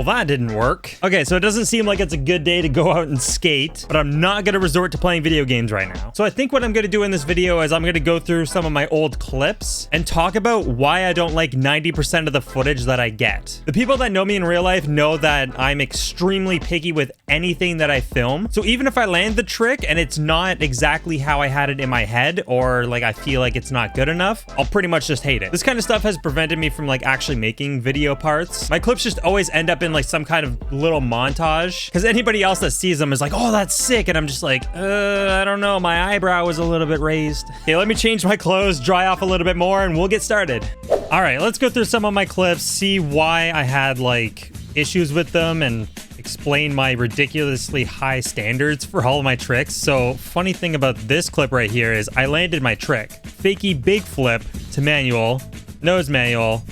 Well, that didn't work. Okay, so it doesn't seem like it's a good day to go out and skate, but I'm not gonna resort to playing video games right now. So I think what I'm gonna do in this video is I'm gonna go through some of my old clips and talk about why I don't like 90% of the footage that I get. The people that know me in real life know that I'm extremely picky with anything that I film. So even if I land the trick and it's not exactly how I had it in my head, or like I feel like it's not good enough, I'll pretty much just hate it. This kind of stuff has prevented me from like actually making video parts. My clips just always end up in like some kind of little montage, because anybody else that sees them is like, oh, that's sick, and I'm just like, I don't know, my eyebrow was a little bit raised. Okay, let me change my clothes, dry off a little bit more, and we'll get started. All right, let's go through some of my clips, see why I had like issues with them, and explain my ridiculously high standards for all of my tricks. So funny thing about this clip right here is I landed my trick. Fakie big flip to manual, nose manual,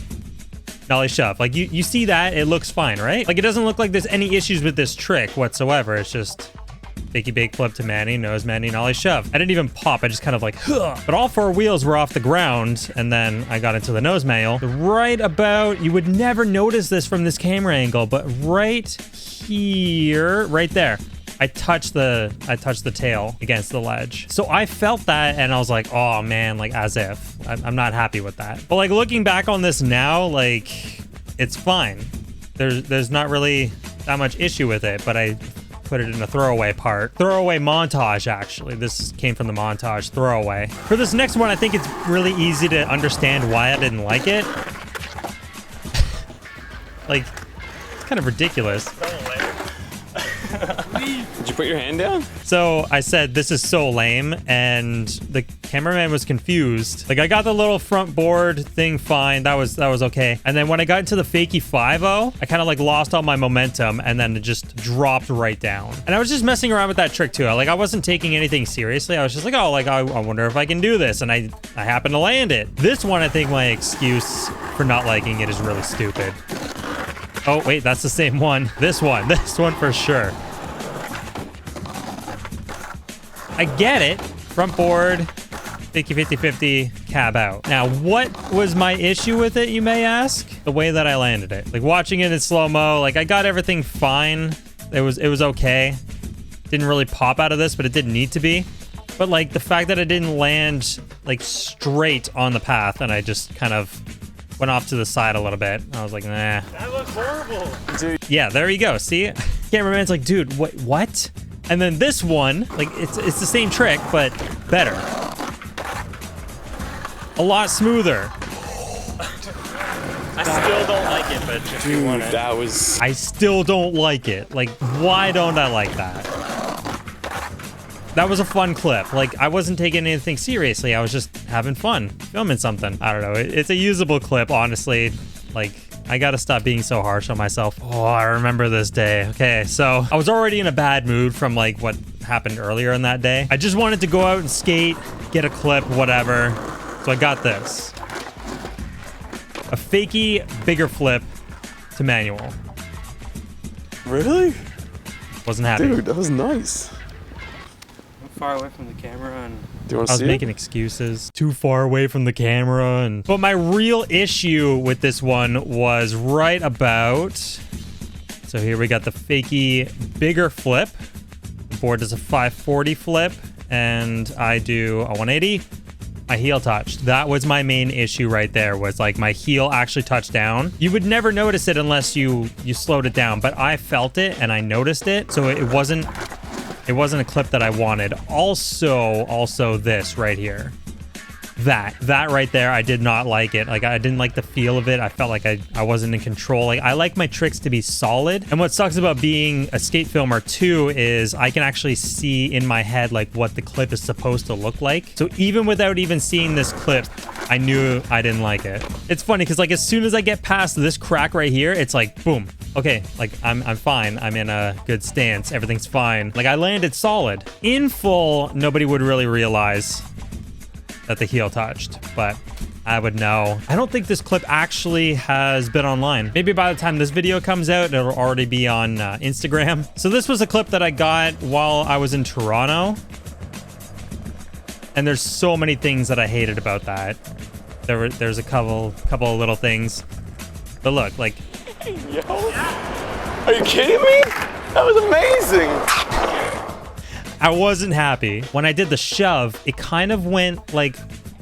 nollie shove. Like you see that, it looks fine, right? Like it doesn't look like there's any issues with this trick whatsoever. It's just fakie big flip to manny, nose manny, nollie shove. I didn't even pop, I just kind of like, huh. But all four wheels were off the ground, and then I got into the nose manual. Right about, you would never notice this from this camera angle, but right here, right there, I touched the tail against the ledge. So I felt that and I was like, oh man, like as if. I'm not happy with that. But like looking back on this now, like it's fine. There's not really that much issue with it, but I put it in a throwaway part. Throwaway montage, actually. This came from the montage, throwaway. For this next one, I think it's really easy to understand why I didn't like it. Like, it's kind of ridiculous. Did you put your hand down? So I said, this is so lame, and the cameraman was confused. Like I got the little front board thing fine. That was okay. And then when I got into the fakie 5-0, I kind of like lost all my momentum, and then it just dropped right down. And I was just messing around with that trick too. Like I wasn't taking anything seriously. I was just like, oh, like I wonder if I can do this. And I happened to land it. This one, I think my excuse for not liking it is really stupid. Oh, wait, that's the same one. This one for sure. I get it. Front board, 50-50-50, cab out. Now, what was my issue with it, you may ask? The way that I landed it. Like, watching it in slow-mo, like, I got everything fine. It was okay. Didn't really pop out of this, but it didn't need to be. But, like, the fact that I didn't land, like, straight on the path, and I just kind of went off to the side a little bit. I was like, nah. That looks horrible. Dude. Yeah, there you go. See? Cameraman's like, dude, what? And then this one, like, it's the same trick, but better. A lot smoother. I still don't like it, but if you want it. That was... I still don't like it. Like, why don't I like that? That was a fun clip. Like, I wasn't taking anything seriously. I was just having fun, filming something. I don't know. It's a usable clip, honestly. Like, I gotta stop being so harsh on myself. Oh, I remember this day. Okay, so I was already in a bad mood from like what happened earlier in that day. I just wanted to go out and skate, get a clip, whatever. So I got this. A fakie bigger flip to manual. Really? Wasn't happy. Dude, that was nice. I'm far away from the camera and... Do you want I to was see making excuses. Too far away from the camera. But my real issue with this one was right about... So here we got the fakie bigger flip. The board does a 540 flip, and I do a 180. My heel touched. That was my main issue right there, was like my heel actually touched down. You would never notice it unless you slowed it down, but I felt it and I noticed it, so it wasn't a clip that I wanted. Also this right here. That right there, I did not like it. Like, I didn't like the feel of it. I felt like I wasn't in control. Like, I like my tricks to be solid. And what sucks about being a skate filmer too is I can actually see in my head like what the clip is supposed to look like. So even without even seeing this clip, I knew I didn't like it. It's funny because like as soon as I get past this crack right here, it's like boom. Okay, like I'm fine. I'm in a good stance. Everything's fine. Like I landed solid. In full, nobody would really realize that the heel touched, but I would know. I don't think this clip actually has been online. Maybe by the time this video comes out, it'll already be on Instagram. So this was a clip that I got while I was in Toronto. And there's so many things that I hated about that. There's a couple of little things. But look, like... Yo. Are you kidding me? That was amazing. I wasn't happy. When I did the shove, it kind of went like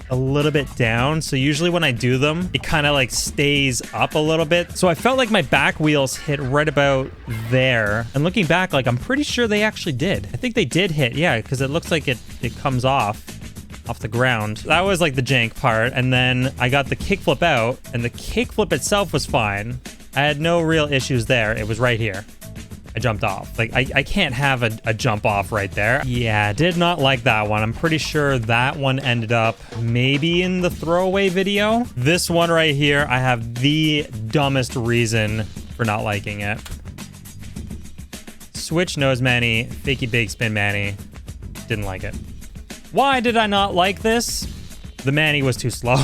a little bit down. So usually when I do them, it kind of like stays up a little bit. So I felt like my back wheels hit right about there. And looking back, like I'm pretty sure they actually did. I think they did hit, yeah, because it looks like it comes off the ground. That was like the jank part. And then I got the kickflip out, and the kickflip itself was fine. I had no real issues there. It was right here. I jumped off. Like, I can't have a jump off right there. Yeah, did not like that one. I'm pretty sure that one ended up maybe in the throwaway video. This one right here, I have the dumbest reason for not liking it. Switch nose Manny, fakey big spin Manny. Didn't like it. Why did I not like this? The Manny was too slow.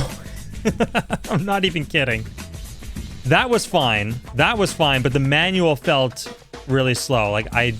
I'm not even kidding. That was fine. That was fine, but the manual felt really slow. Like I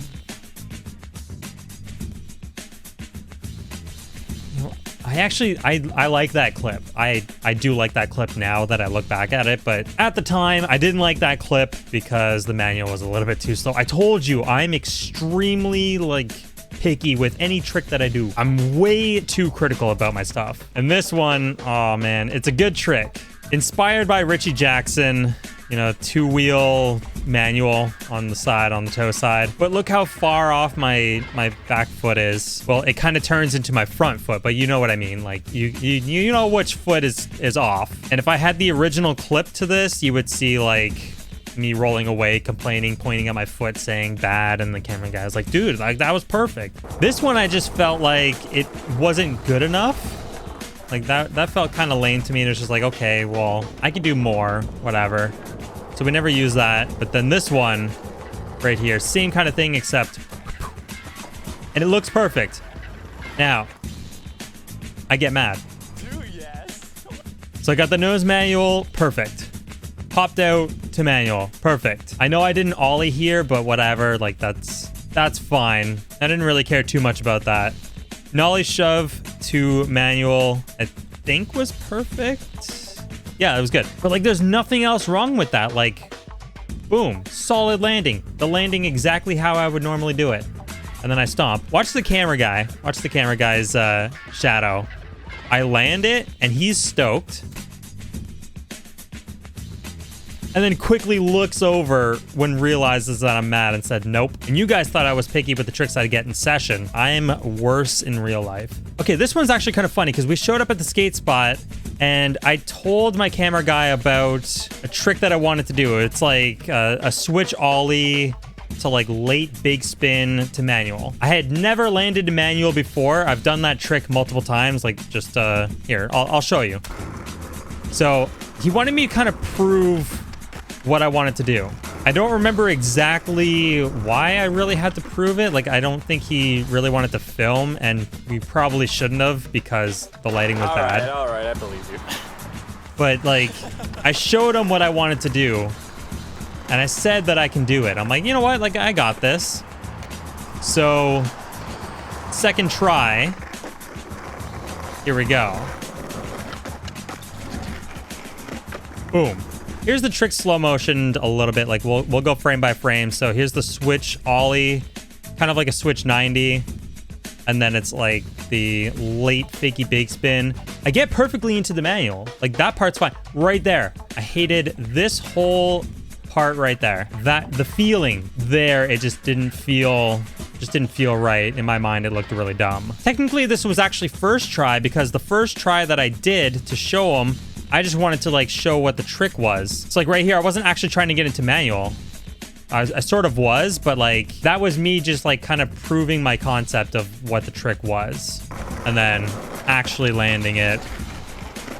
like that clip. I do like that clip now that I look back at it, but at the time I didn't like that clip because the manual was a little bit too slow. I told you I'm extremely like picky with any trick that I do. I'm way too critical about my stuff. And this one, oh man, it's a good trick. Inspired by Richie Jackson, you know, 2-wheel manual on the side, on the toe side. But look how far off my back foot is. Well, it kind of turns into my front foot, but you know what I mean. Like you know which foot is off. And if I had the original clip to this, you would see like me rolling away, complaining, pointing at my foot, saying bad, and the camera guy was like, dude, like that was perfect. This one I just felt like it wasn't good enough. Like that felt kind of lame to me. And it's just like, okay, well, I can do more, whatever. So we never use that. But then this one right here, same kind of thing, except, and it looks perfect. Now, I get mad. Dude, yes. So I got the nose manual, perfect. Popped out to manual, perfect. I know I didn't ollie here, but whatever, like that's fine. I didn't really care too much about that. Nollie shove to manual, I think was perfect. Yeah, it was good. But like there's nothing else wrong with that. Like, boom, solid landing. The landing exactly how I would normally do it. And then I stomp. Watch the camera guy. Watch the camera guy's shadow. I land it and he's stoked. And then quickly looks over when realizes that I'm mad and said nope. And you guys thought I was picky with the tricks I get in session. I'm worse in real life. Okay, this one's actually kind of funny because we showed up at the skate spot and I told my camera guy about a trick that I wanted to do. It's like a switch ollie to like late big spin to manual. I had never landed to manual before. I've done that trick multiple times. Like just here, I'll show you. So he wanted me to kind of prove what I wanted to do. I don't remember exactly why I really had to prove it. Like, I don't think he really wanted to film, and we probably shouldn't have because the lighting was bad. All right, I believe you. But like, I showed him what I wanted to do, and I said that I can do it. I'm like, you know what? Like, I got this. So, second try. Here we go. Boom. Here's the trick slow motioned a little bit. Like we'll go frame by frame. So here's the switch ollie, kind of like a switch 90. And then it's like the late fakey big spin. I get perfectly into the manual. Like that part's fine. Right there. I hated this whole part right there. The feeling there, it just didn't feel right. In my mind, it looked really dumb. Technically, this was actually first try because the first try that I did to show him, I just wanted to like show what the trick was. It's like right here, I wasn't actually trying to get into manual. I sort of was, but like that was me just like kind of proving my concept of what the trick was. And then actually landing it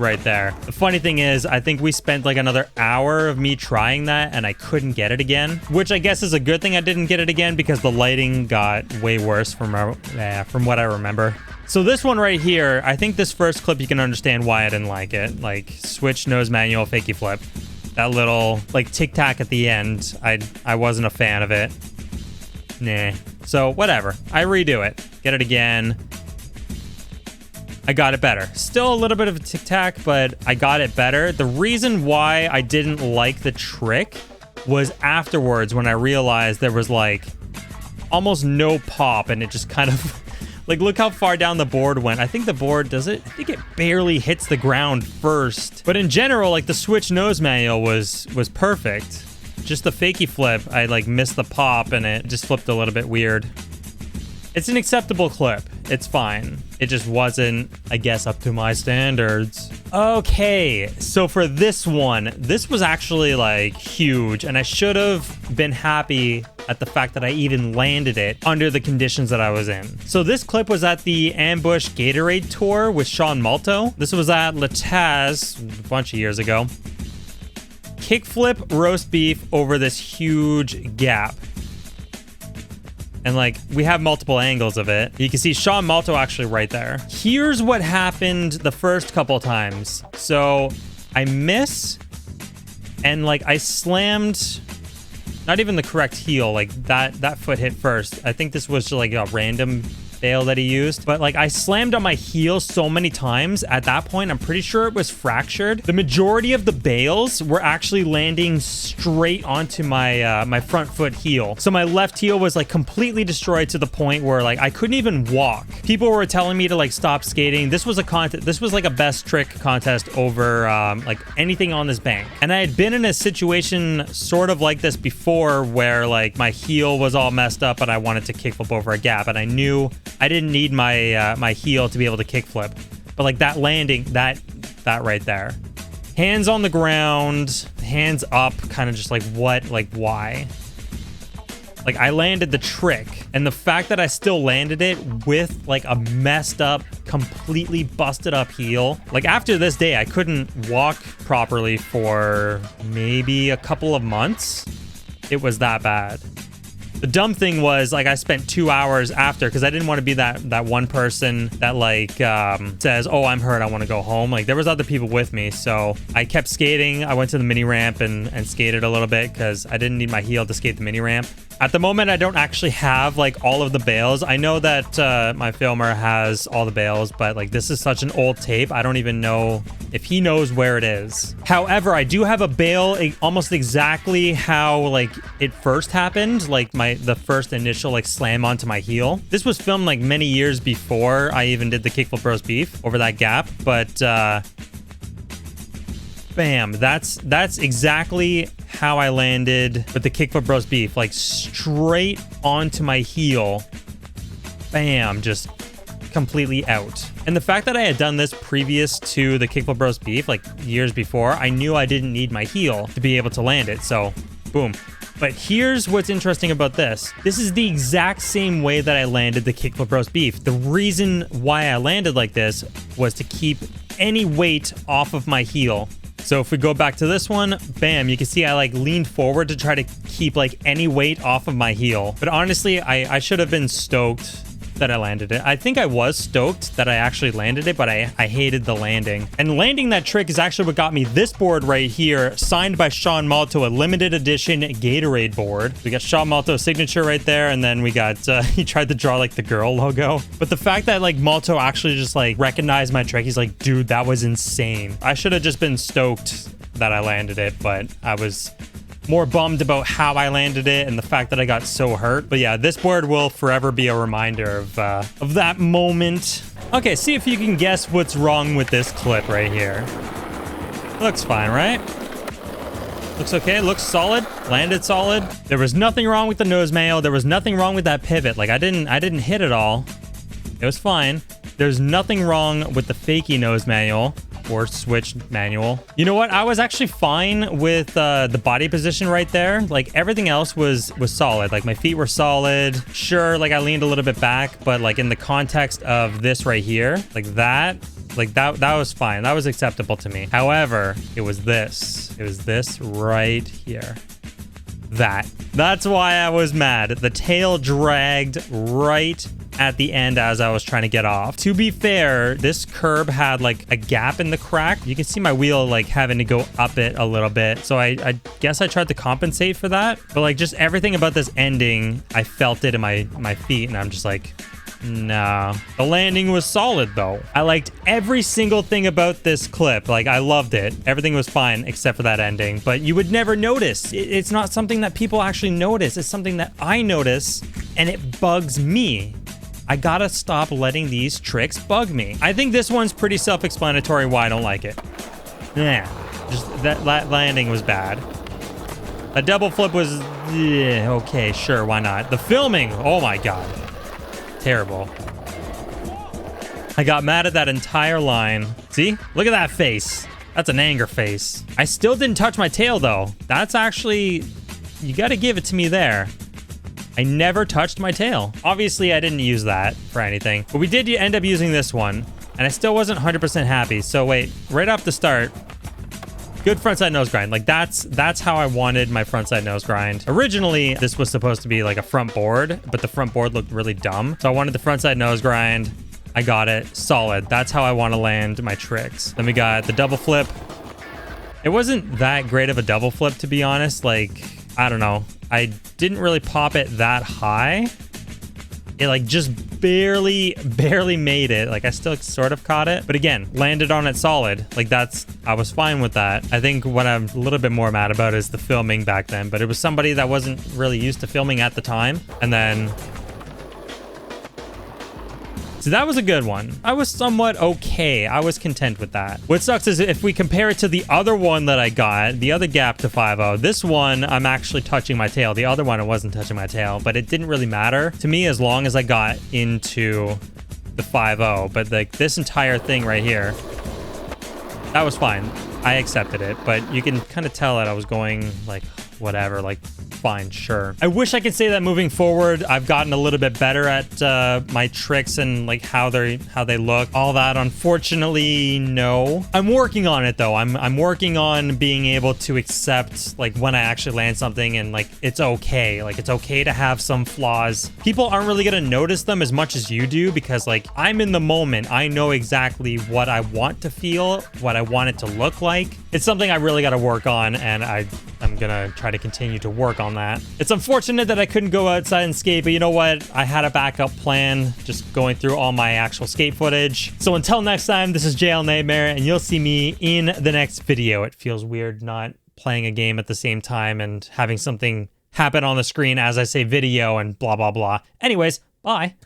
right there. The funny thing is, I think we spent like another hour of me trying that and I couldn't get it again, which I guess is a good thing I didn't get it again because the lighting got way worse from what I remember. So this one right here, I think this first clip you can understand why I didn't like it. Like switch nose manual fakey flip. That little like tic tac at the end, I wasn't a fan of it. Nah. So whatever. I redo it. Get it again. I got it better. Still a little bit of a tic tac, but I got it better. The reason why I didn't like the trick was afterwards when I realized there was like almost no pop and it just kind of like, look how far down the board went. I think the board does it. I think it barely hits the ground first. But in general, like the switch nose manual was perfect. Just the fakie flip, I like missed the pop and it just flipped a little bit weird. It's an acceptable clip. It's fine. It just wasn't, I guess, up to my standards. Okay, so for this one, this was actually like huge and I should have been happy at the fact that I even landed it under the conditions that I was in. So this clip was at the Ambush Gatorade tour with Sean Malto. This was at Lataz a bunch of years ago. Kickflip roast beef over this huge gap. And like, we have multiple angles of it. You can see Sean Malto actually right there. Here's what happened the first couple times. So I miss and like I slammed not even the correct heel. Like that foot hit first. I think this was just like a random bail that he used, but like I slammed on my heel so many times at that point. I'm pretty sure it was fractured. The majority of the bails were actually landing straight onto my my front foot heel. So my left heel was like completely destroyed to the point where like I couldn't even walk. People were telling me to like stop skating. This was a contest. This was like a best trick contest over like anything on this bank. And I had been in a situation sort of like this before where like my heel was all messed up and I wanted to kickflip over a gap, and I knew I didn't need my my heel to be able to kickflip. But like that landing, that right there. Hands on the ground, hands up, kind of just like what, like why? Like I landed the trick, and the fact that I still landed it with like a messed up, completely busted up heel. Like after this day, I couldn't walk properly for maybe a couple of months. It was that bad. The dumb thing was, like, I spent 2 hours after, because I didn't want to be that one person that, like, says, oh, I'm hurt, I want to go home. Like, there was other people with me, so I kept skating. I went to the mini ramp and skated a little bit, because I didn't need my heel to skate the mini ramp. At the moment, I don't actually have, like, all of the bails. I know that my filmer has all the bails, but, like, this is such an old tape, I don't even know if he knows where it is. However, I do have a bail almost exactly how, like, it first happened, like, the first initial, like, slam onto my heel. This was filmed, like, many years before I even did the kickflip roast beef over that gap, but, bam, that's exactly how I landed with the kickflip roast beef, like straight onto my heel. Bam, just completely out. And the fact that I had done this previous to the kickflip roast beef, like years before, I knew I didn't need my heel to be able to land it. So boom. But here's what's interesting about this. This is the exact same way that I landed the kickflip roast beef. The reason why I landed like this was to keep any weight off of my heel. So if we go back to this one, bam, you can see I like leaned forward to try to keep like any weight off of my heel. But honestly, I should have been stoked that I landed it. I think I was stoked that I actually landed it, but I hated the landing. And landing that trick is actually what got me this board right here, signed by Sean Malto, a limited edition Gatorade board. We got Sean Malto's signature right there, and then we got, he tried to draw like the girl logo. But the fact that like Malto actually just like recognized my trick, he's like, dude, that was insane. I should have just been stoked that I landed it, but I was more bummed about how I landed it and the fact that I got so hurt. But yeah, this board will forever be a reminder of that moment. Okay, see if you can guess what's wrong with this clip right here. Looks fine, right? Looks okay, looks solid, landed solid. There was nothing wrong with the nose mail. There was nothing wrong with that pivot. Like I didn't hit it all. It was fine. There's nothing wrong with the fakie nose manual or switch manual. You know what? I was actually fine with the body position right there. Like everything else was solid. Like my feet were solid. Sure, like I leaned a little bit back, but like in the context of this right here, that was fine. That was acceptable to me. However, it was this. It was this right here. That's why I was mad. The tail dragged right at the end as I was trying to get off. To be fair, this curb had like a gap in the crack. You can see my wheel like having to go up it a little bit. So I guess I tried to compensate for that. But like just everything about this ending, I felt it in my feet, and I'm just like, No. The landing was solid, though. I liked every single thing about this clip. Like, I loved it. Everything was fine except for that ending. But you would never notice. It's not something that people actually notice. It's something that I notice, and it bugs me. I gotta stop letting these tricks bug me. I think this one's pretty self-explanatory why I don't like it. Yeah. Just that landing was bad. A double flip was... yeah, okay, sure, why not? The filming, oh my god. Terrible. I got mad at that entire line. See? Look at that face. That's an anger face. I still didn't touch my tail, though. That's actually... you gotta give it to me there. I never touched my tail. Obviously, I didn't use that for anything. But we did end up using this one. And I still wasn't 100% happy. So wait, right off the start... good frontside nose grind. Like that's how I wanted my frontside nose grind. Originally, this was supposed to be like a front board, but the front board looked really dumb. So I wanted the frontside nose grind. I got it. Solid. That's how I want to land my tricks. Then we got the double flip. It wasn't that great of a double flip, to be honest. Like, I don't know. I didn't really pop it that high. It like just barely made it. Like I still sort of caught it, but again, landed on it solid. Like I was fine with that. I think what I'm a little bit more mad about is the filming back then, but it was somebody that wasn't really used to filming at the time. And then, so that was a good one. I was somewhat okay. I was content with that. What sucks is if we compare it to the other one that I got, the other gap to 5.0, this one, I'm actually touching my tail. The other one, I wasn't touching my tail, but it didn't really matter to me as long as I got into the 5.0. But like this entire thing right here, that was fine. I accepted it, but you can kind of tell that I was going like whatever, like fine, sure. I wish I could say that moving forward, I've gotten a little bit better at my tricks and like how they look. All that, unfortunately, no. I'm working on it though. I'm working on being able to accept like when I actually land something and like it's okay. Like it's okay to have some flaws. People aren't really gonna notice them as much as you do because like I'm in the moment. I know exactly what I want to feel, what I want it to look like. It's something I really got to work on, and I'm gonna try to continue to work on that. It's unfortunate that I couldn't go outside and skate, but you know what? I had a backup plan, just going through all my actual skate footage. So until next time, this is JL Nightmare, and you'll see me in the next video. It feels weird not playing a game at the same time and having something happen on the screen as I say video and blah, blah, blah. Anyways, bye.